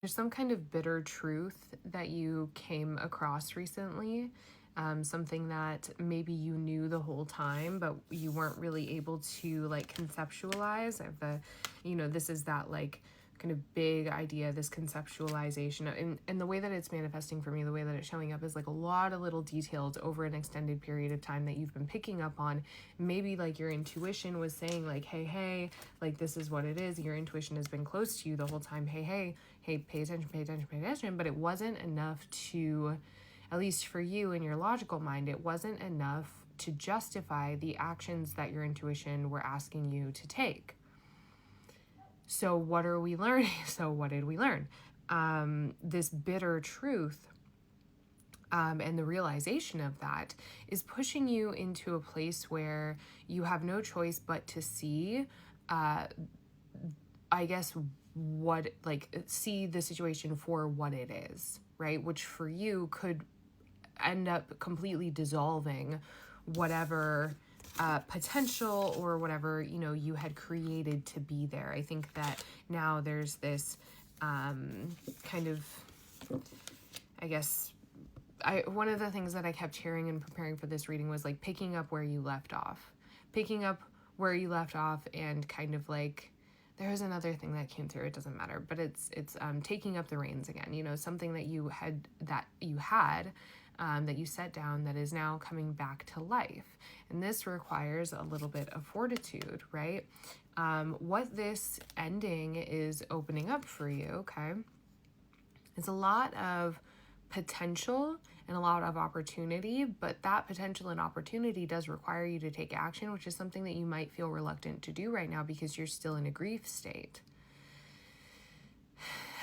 There's some kind of bitter truth that you came across recently, something that maybe you knew the whole time, but you weren't really able to like conceptualize. This is that like kind of big idea, this conceptualization. And the way that it's manifesting for me, the way that it's showing up is like a lot of little details over an extended period of time that you've been picking up on. Maybe like your intuition was saying like, hey, like this is what it is. Your intuition has been close to you the whole time. Hey, pay attention. But it wasn't enough to, at least for you in your logical mind, it wasn't enough to justify the actions that your intuition were asking you to take. So what are we learning? So what did we learn? This bitter truth and the realization of that is pushing you into a place where you have no choice but to see, I guess, see the situation for what it is, right? Which for you could end up completely dissolving whatever potential or whatever, you had created to be there. I think that now there's this kind of, I guess, one of the things that I kept hearing and preparing for this reading was like picking up where you left off, and kind of like, there was another thing that came through. It doesn't matter, but it's taking up the reins again. Something that you had that you set down that is now coming back to life, and this requires a little bit of fortitude, right? What this ending is opening up for you, okay, is a lot of potential and a lot of opportunity, but that potential and opportunity does require you to take action, which is something that you might feel reluctant to do right now because you're still in a grief state.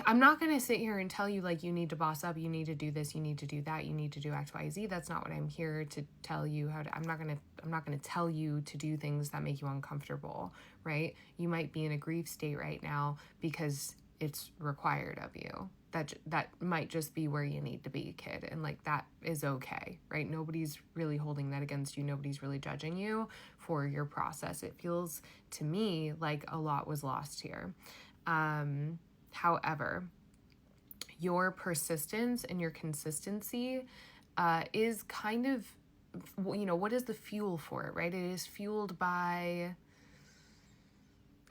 I'm not going to sit here and tell you like you need to boss up, you need to do this, you need to do that, you need to do X, Y, Z. That's not what I'm here to tell you how to. I'm not going to tell you to do things that make you uncomfortable, right? You might be in a grief state right now because it's required of you. That might just be where you need to be, kid, and like that is okay, right? Nobody's really holding that against you. Nobody's really judging you for your process. It feels to me like a lot was lost here. However, your persistence and your consistency is kind of, what is the fuel for it, right? It is fueled by,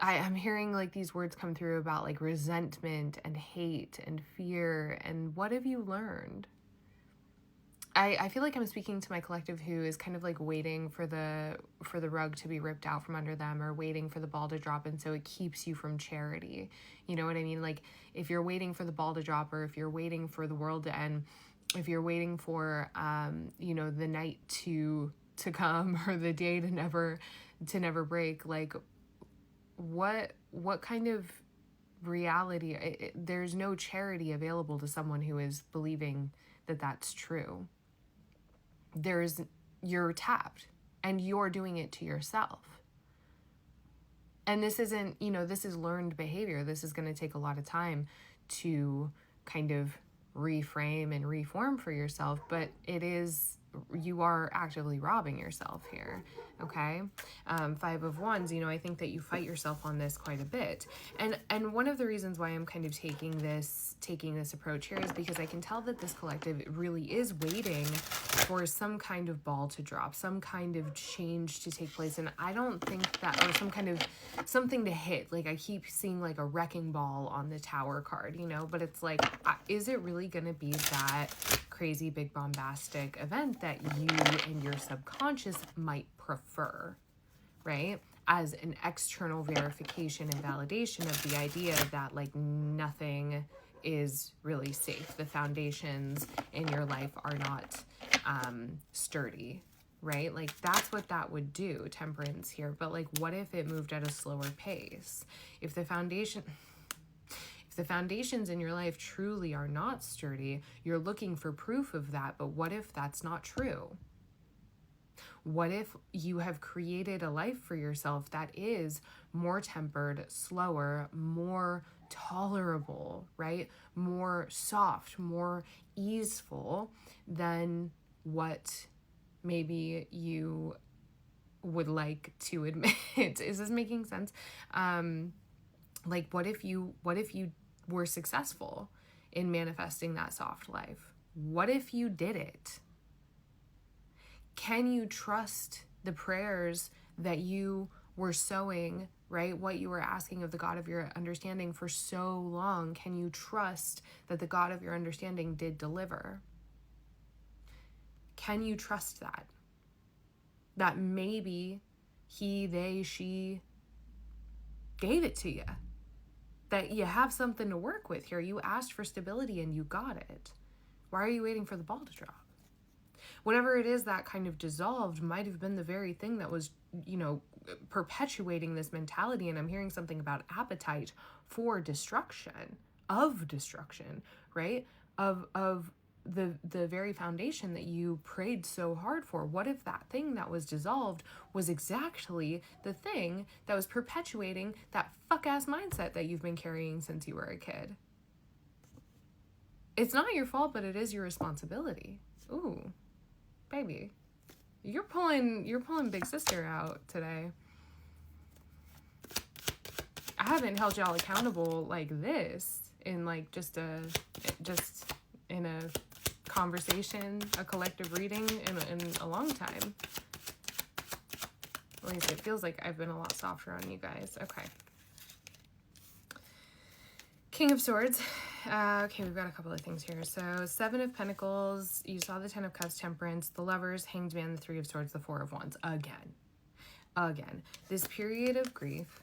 I'm hearing like these words come through about like resentment and hate and fear. And what have you learned? I feel like I'm speaking to my collective who is kind of like waiting for the rug to be ripped out from under them, or waiting for the ball to drop, and so it keeps you from charity. You know what I mean? Like if you're waiting for the ball to drop, or if you're waiting for the world to end, if you're waiting for the night to come, or the day to never break, like what kind of reality? There's no charity available to someone who is believing that that's true. You're tapped, and you're doing it to yourself. And this isn't, this is learned behavior. This is going to take a lot of time to kind of reframe and reform for yourself, but you are actively robbing yourself here. Okay. 5 of Wands, I think that you fight yourself on this quite a bit. And one of the reasons why I'm kind of taking this approach here is because I can tell that this collective really is waiting for some kind of ball to drop, some kind of change to take place. And I don't think that, or something to hit. Like I keep seeing like a wrecking ball on the Tower card, but it's like, is it really going to be that crazy big bombastic event that you and your subconscious might prefer, right? As an external verification and validation of the idea that like nothing is really safe. The foundations in your life are not sturdy, right? Like that's what that would do, Temperance here. But like, what if it moved at a slower pace? If the foundations in your life truly are not sturdy, you're looking for proof of that. But what if that's not true? What if you have created a life for yourself that is more tempered, slower, more tolerable, right? More soft, more easeful than what maybe you would like to admit. Is this making sense? Like what if you were successful in manifesting that soft life? What if you did it? Can you trust the prayers that you were sowing, right? What you were asking of the God of your understanding for so long? Can you trust that the God of your understanding did deliver? Can you trust that? That maybe he, they, she gave it to you. That you have something to work with here. You asked for stability and you got it. Why are you waiting for the ball to drop? Whatever it is that kind of dissolved might have been the very thing that was, perpetuating this mentality. And I'm hearing something about appetite for destruction, right? Of the very foundation that you prayed so hard for. What if that thing that was dissolved was exactly the thing that was perpetuating that fuck-ass mindset that you've been carrying since you were a kid? It's not your fault, but it is your responsibility. Ooh, baby, you're pulling big sister out today. I haven't held y'all accountable like this in like just in a conversation, a collective reading in a long time. At least it feels like I've been a lot softer on you guys. Okay. King of Swords. Okay, we've got a couple of things here. So 7 of Pentacles, you saw the 10 of Cups, Temperance, the Lovers, Hanged Man, the 3 of Swords, the 4 of Wands. Again. This period of grief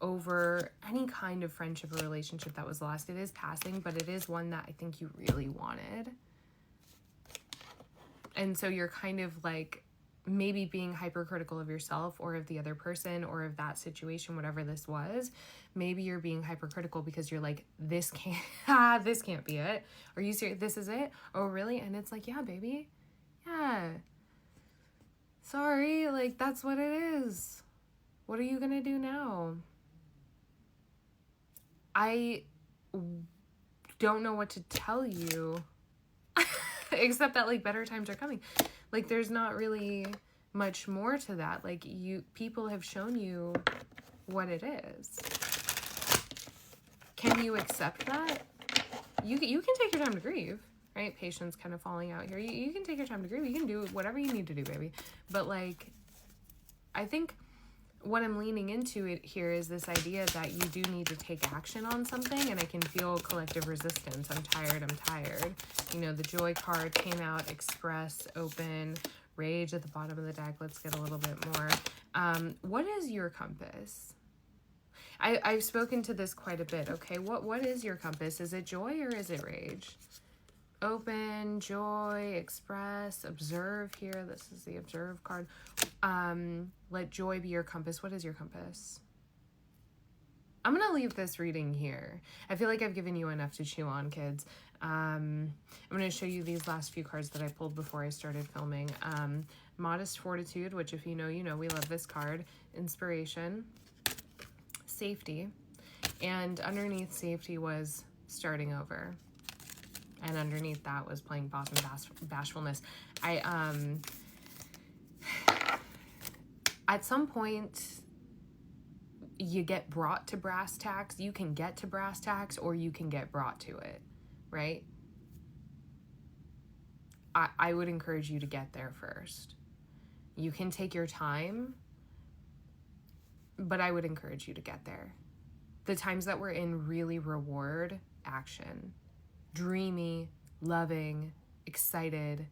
over any kind of friendship or relationship that was lost, it is passing, but it is one that I think you really wanted. And so you're kind of like maybe being hypercritical of yourself or of the other person or of that situation, whatever this was. Maybe you're being hypercritical because you're like, this can't be it. Are you serious? This is it? Oh, really? And it's like, yeah, baby. Yeah. Sorry. Like, that's what it is. What are you going to do now? I don't know what to tell you except that like better times are coming. Like there's not really much more to that. Like people have shown you what it is. Can you accept that? You can take your time to grieve, right? Patience kind of falling out here. You can take your time to grieve. You can do whatever you need to do, baby. But like, I think what I'm leaning into it here is this idea that you do need to take action on something, and I can feel collective resistance. I'm tired. The Joy card came out, express, open, rage at the bottom of the deck. Let's get a little bit more. What is your compass? I've spoken to this quite a bit, okay? What is your compass? Is it joy or is it rage? Open, joy, express, observe here. This is the observe card. Let joy be your compass. What is your compass? I'm going to leave this reading here. I feel like I've given you enough to chew on, kids. I'm going to show you these last few cards that I pulled before I started filming. Modest Fortitude, which if you know, we love this card. Inspiration. Safety. And underneath safety was starting over. And underneath that was playing boss and bashfulness. At some point, you get brought to brass tacks. You can get to brass tacks or you can get brought to it, right? I would encourage you to get there first. You can take your time, but I would encourage you to get there. The times that we're in really reward action. Dreamy, loving, excited,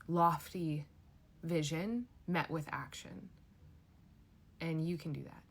lofty vision met with action. And you can do that.